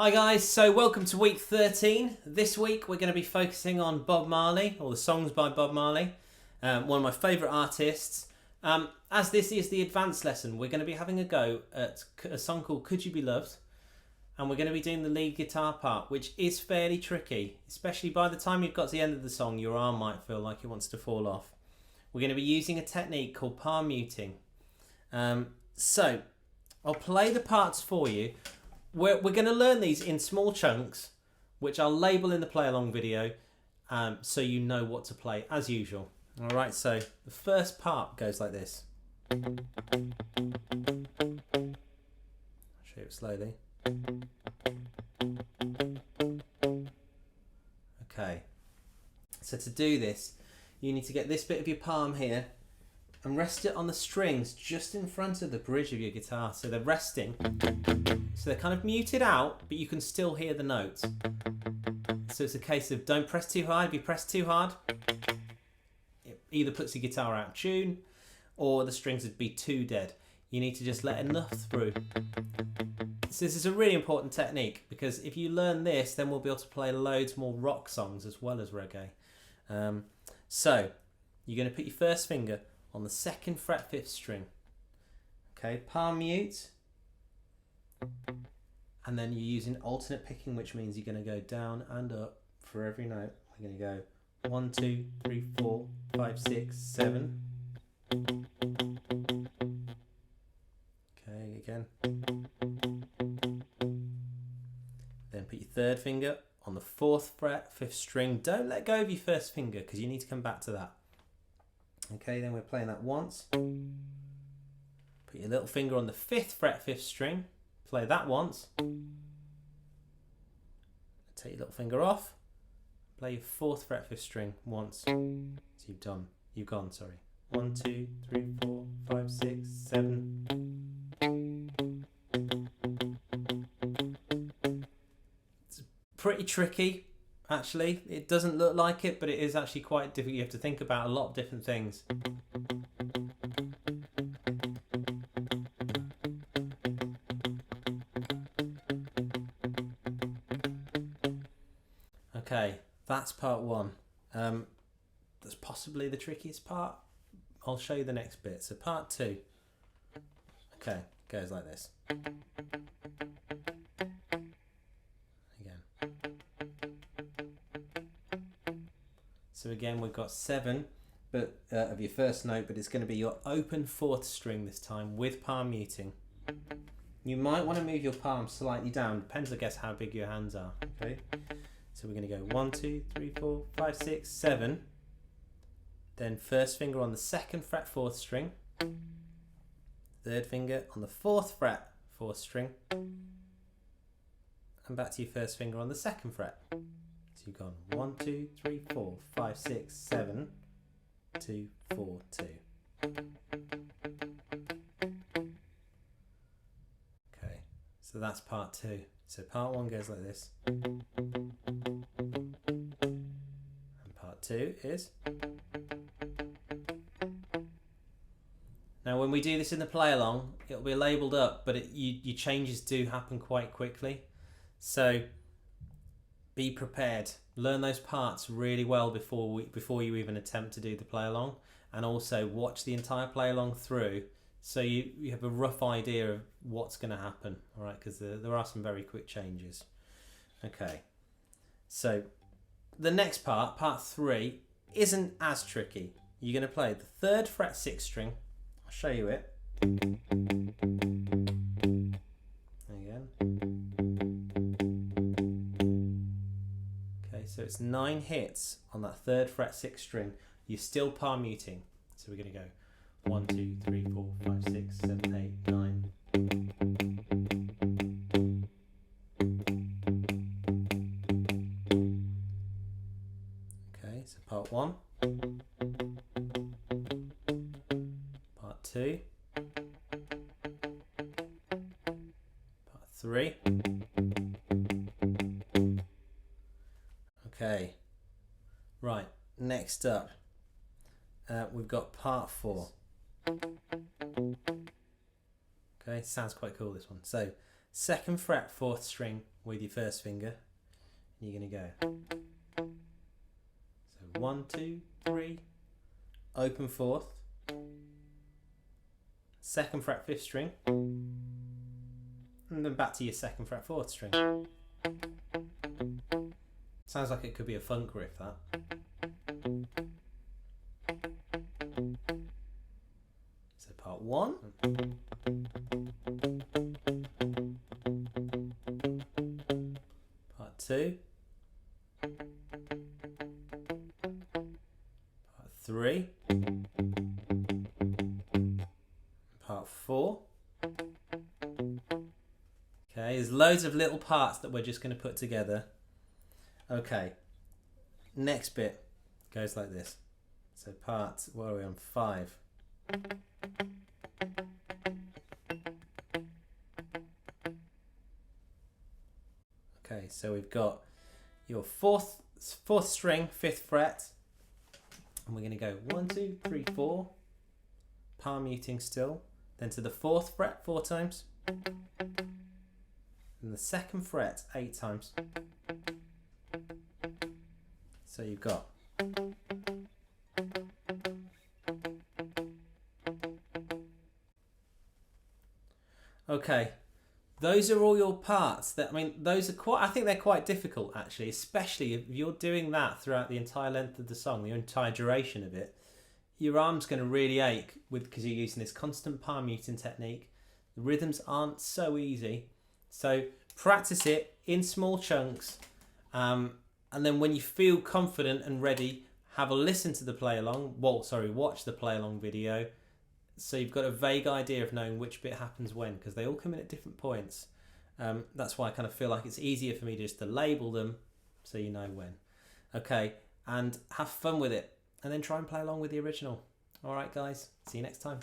Hi guys, so welcome to week 13. This week we're going to be focusing on Bob Marley, or the songs by Bob Marley, one of my favourite artists. As this is the advanced lesson, we're going to be having a go at a song called Could You Be Loved, and we're going to be doing the lead guitar part, which is fairly tricky, especially by the time you've got to the end of the song, your arm might feel like it wants to fall off. We're going to be using a technique called palm muting. So I'll play the parts for you. We're going to learn these in small chunks, which I'll label in the play along video, so you know what to play as usual. Alright, so the first part goes like this. I'll show you it slowly. Okay, so to do this, you need to get this bit of your palm here and rest it on the strings just in front of the bridge of your guitar. So they're resting, so they're kind of muted out, but you can still hear the notes. So it's a case of don't press too hard. If you press too hard, it either puts the guitar out of tune or the strings would be too dead. You need to just let enough through. So this is a really important technique, because if you learn this, then we'll be able to play loads more rock songs as well as reggae. So you're going to put your first finger on the 2nd fret 5th string. Okay, palm mute. And then you're using alternate picking, which means you're going to go down and up for every note. We're going to go 1, 2, 3, 4, 5, 6, 7. Okay, again. Then put your 3rd finger on the 4th fret 5th string. Don't let go of your 1st finger, because you need to come back to that. Okay, then we're playing that once. Put your little finger on the 5th fret 5th string. Play that once. Take your little finger off. Play your 4th fret 5th string once. So you've gone, sorry. 1, 2, 3, 4, 5, 6, 7. It's pretty tricky, actually. It doesn't look like it, but it is actually quite difficult. You have to think about a lot of different things. Okay, that's part 1. That's possibly the trickiest part. I'll show you the next bit. So part 2. Okay, goes like this. Again. So again, we've got 7 of your first note, but it's going to be your open 4th string this time with palm muting. You might want to move your palm slightly down. Depends, I guess, how big your hands are. Okay. So we're going to go 1, 2, 3, 4, 5, 6, 7. Then 1st finger on the 2nd fret 4th string. 3rd finger on the 4th fret 4th string. And back to your 1st finger on the 2nd fret. So you've gone 1, 2, 3, 4, 5, 6, 7, 2, 4, 2. Okay, so that's part 2. So part 1 goes like this. And part 2 is. Now when we do this in the play along, it'll be labelled up, but your changes do happen quite quickly. So be prepared. Learn those parts really well before you even attempt to do the play along, and also watch the entire play along through, so you have a rough idea of what's going to happen. All right, because there are some very quick changes. Okay, so the next part 3, isn't as tricky. You're going to play the 3rd fret 6th string. I'll show you it. Again. Okay, so it's 9 hits on that 3rd fret 6th string. You're still palm muting. So we're going to go 1, 2, 3, 4, 5, 6, 7, 8, 9. Okay, so part 1. Part 2. Part 3. Okay, right, next up, we've got part 4. Okay, sounds quite cool, this one. So 2nd fret 4th string with your 1st finger. And you're going to go. So 1, 2, 3, open 4th, 2nd fret 5th string, and then back to your 2nd fret 4th string. Sounds like it could be a funk riff, that. So part 1. Part 2. Part 3. Part 4. Okay, there's loads of little parts that we're just going to put together. Okay, next bit goes like this. So part, what are we on? 5. Okay, so we've got your fourth string, 5th fret, and we're going to go 1, 2, 3, 4, palm muting still, then to the 4th fret 4 times, and the 2nd fret 8 times. So you've got okay, those are all your parts. That, I mean, those are quite, I think they're quite difficult actually, especially if you're doing that throughout the entire length of the song, the entire duration of it. Your arm's going to really ache because you're using this constant palm muting technique. The rhythms aren't so easy, so practice it in small chunks, and then when you feel confident and ready, have a listen to the play along. Watch the play along video. So you've got a vague idea of knowing which bit happens when, because they all come in at different points. That's why I kind of feel like it's easier for me just to label them so you know when. Okay, and have fun with it, and then try and play along with the original. All right, guys, see you next time.